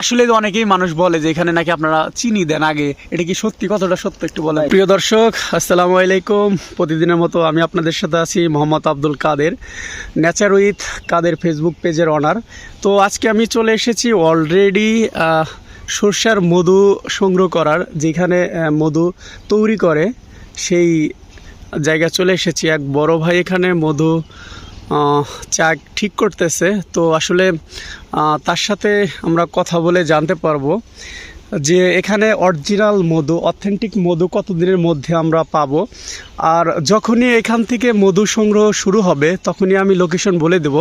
আসলে অনেকেই মানুষ বলে যে এখানে নাকি আপনারা চিনি দেন আগে, এটা কি সত্যি? কতটা সত্য একটু বলেন। প্রিয় দর্শক, আসসালামু আলাইকুম। প্রতিদিনের মতো আমি আপনাদের সাথে আছি মোহাম্মদ আব্দুল কাদের, নেচার উইথ কাদের ফেসবুক পেজের অনার। তো আজকে আমি চলে এসেছি অলরেডি সরষার মধু সংগ্রহ করার, যেখানে মধু তৈরি করে সেই জায়গায় চলে এসেছি। এক বড় ভাই এখানে মধু চা ঠিক করতেছে। তো আসলে তার সাথে আমরা কথা বলে জানতে পারবো যে এখানে অরিজিনাল মধু, অথেন্টিক মধু কতদিনের মধ্যে আমরা পাবো। আর যখনই এখান থেকে মধু সংগ্রহ শুরু হবে তখনই আমি লোকেশন বলে দেব,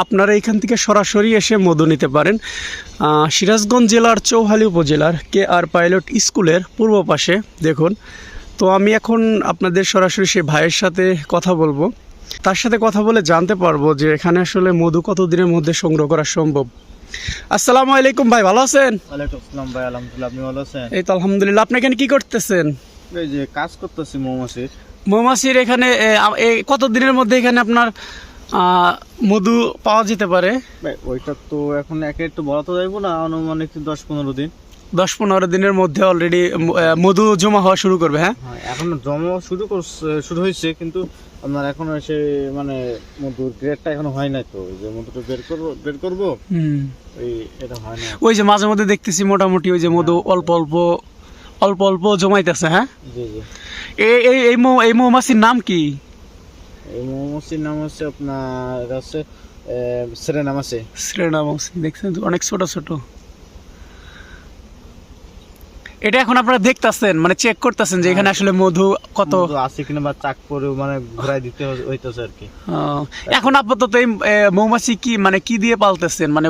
আপনারা এখান থেকে সরাসরি এসে মধু নিতে পারেন। সিরাজগঞ্জ জেলার চৌহালি উপজেলার KR পাইলট স্কুলের পূর্ব পাশে দেখুন। তো আমি এখন আপনাদের সরাসরি সেই ভাইয়ের সাথে কথা বলবো, তার সাথে কথা বলে জানতে পারবো যে এখানে আসলে মধু কতদিনের মধ্যে সংগ্রহ করা সম্ভব। আসসালামু আলাইকুম ভাই, ভালো আছেন? ওয়ালাইকুম আসসালাম ভাই, আলহামদুলিল্লাহ। আপনি ভালো আছেন? এই তো আলহামদুলিল্লাহ। আপনি এখানে কি করতেছেন? এই যে কাজ করতেছি মৌমাছির। মৌমাছির এখানে কতদিনের মধ্যে এখানে আপনার মধু পাওয়া যেতে পারে? ভাই ওইটা তো এখন একে একটু বলা তো যাইবো না, অনুমানিক 10-15 দিন। 10-15 দিনের মধ্যে অলরেডি মধু জমা হওয়া শুরু করবে। হ্যাঁ, এখন জমা শুরু হয়েছে, কিন্তু আপনার এখনো এসে মানে মধুর গ্রেডটা এখনো হয় নাই। তো যে মধুটা বের করবো ওই এটা হয় না। ওই যে মাঝে মধ্যে দেখতেছি মোটামুটি ওই যে মধু অল্প অল্প জমাইতেছে। হ্যাঁ, জি জি। এই মৌমাছির নাম কি? এই মৌমাছির নাম হচ্ছে আপনার, এটা হচ্ছে সেরেনামাছি। সেরেনামাছি। দেখছেন অনেক ছোট ছোট। এটা এখন আপনারা দেখতেছেন, মানে চেক করতেছেন যে এখানে আসলে মধু কত আছে কিনা, বা চাক করে মানে ঘুরাই দিতে হইতেছে আর কি। এখন আপাতত এই মৌমাছি কি মানে কি দিয়ে পালতেছেন, মানে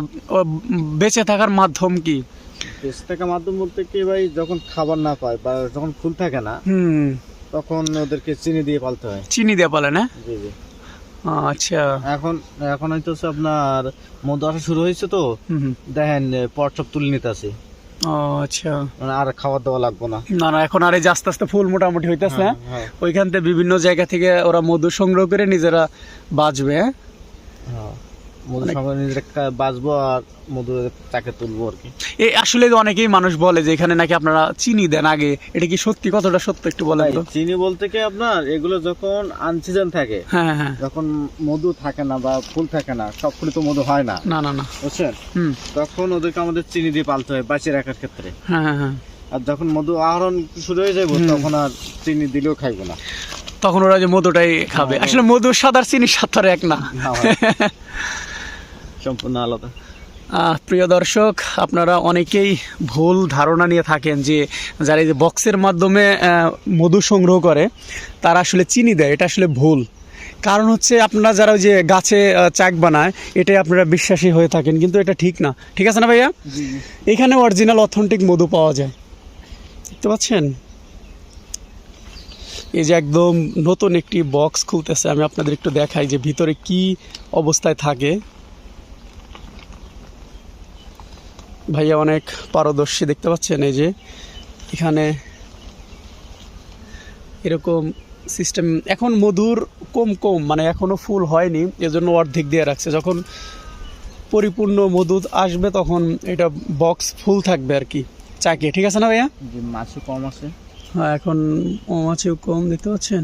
বেঁচে থাকার মাধ্যম কি? বেঁচে থাকার মাধ্যম বলতে কি ভাই, যখন খাবার না পায় বা যখন ফুল থাকে না, তখন ওদেরকে চিনি দিয়ে পালতে হয়। চিনি দিয়ে পালে না? জি জি। আচ্ছা, এখন হইতেছে আপনার মধু আসা শুরু হয়েছে, তো দেখেন পট সব তুলে নিতে আছে। আচ্ছা, মানে আর খাবার দাওয়া লাগবে না। না এখন আর এই যে আস্তে আস্তে ফুল মোটামুটি হইতেছে। ওইখান থেকে বিভিন্ন জায়গা থেকে ওরা মধু সংগ্রহ করে নিজেরা বাঁচবে। মধু সংগ্রহ নিজেরা বাঁচবো আর মধু তাকে তুলবো আর কি। আসলে অনেকেই মানুষ বলে যে এখানে নাকি আপনারা চিনি দেন আগে, এটা কি সত্যি? কতটা সত্য একটু বলেন তো। চিনি বলতে কি আপনার, এগুলো যখন আনসিজন থাকে, হ্যাঁ, যখন মধু থাকে না বা ফুল থাকে না, সব ফুলে তো মধু হয় না, না বুঝছেন, তখন ওদেরকে আমাদের চিনি দিয়ে পালতে হয় বাঁচিয়ে রাখার ক্ষেত্রে। হ্যাঁ, আর যখন মধু আহরণ শুরু হয়ে যাবে তখন আর চিনি দিলেও খাইবো না, তখন ওরা যে মধুটাই খাবে। আসলে মধু সাদার চিনির স্বাদ তো এক না, সম্পূর্ণ আলাদা। প্রিয় দর্শক, আপনারা অনেকেই ভুল ধারণা নিয়ে থাকেন যে যারা এই যে বক্সের মাধ্যমে মধু সংগ্রহ করে তারা আসলে চিনি দেয়। এটা আসলে ভুল। কারণ হচ্ছে আপনারা যারা ওই যে গাছে চাক বানায়, এটাই আপনারা বিশ্বাসী হয়ে থাকেন, কিন্তু এটা ঠিক না। ঠিক আছে না ভাইয়া? এখানে অরিজিনাল অথেন্টিক মধু পাওয়া যায়, দেখতে পাচ্ছেন। এই যে একদম নতুন একটি বক্স খুলতেছে, আমি আপনাদের একটু দেখাই যে ভিতরে কি অবস্থায় থাকে। ভাইয়া অনেক পারদর্শী, দেখতে পাচ্ছেন। এই যে এখানে এরকম সিস্টেম। এখন মধুর কম মানে এখনো ফুল হয়নি, এজন্য অর্ধেক দিয়ে রাখছে। যখন পরিপূর্ণ মধু আসবে তখন এটা বক্স ফুল থাকবে আর কি চাকে। ঠিক আছে না ভাইয়া? মাছও কম আছে। হ্যাঁ, এখন মৌমাছিও কম, দেখতে পাচ্ছেন।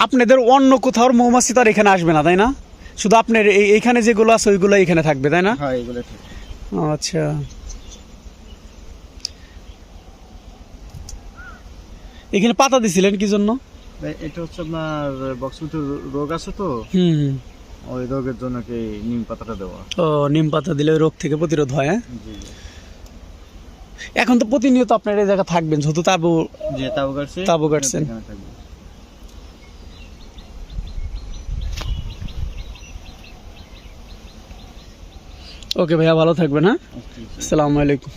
আপনাদের অন্য কোথাও মৌমাছি তো আর এখানে আসবে না, তাই না? শুধু আপনার এইখানে যেগুলো আছে ওইগুলো এখানে থাকবে, তাই না? হ্যাঁ, এগুলো ঠিক। আচ্ছা, এখানে পাতা দিছিলেন কি জন্য? এটা হচ্ছে আপনার বক্সের রোগ আছে তো, ওই রোগের জন্য কি নিম পাতাটা দেওয়া। ও, নিম পাতা দিলে রোগ থেকে প্রতিরোধ হয়। হ্যাঁ, এখন তো প্রতিনিয়ত আপনার এই জায়গা থাকবেন, যেহেতু তাবু কাটছেন। ওকে ভাইয়া, ভালো থাকবেন। হ্যাঁ, আসসালামু আলাইকুম।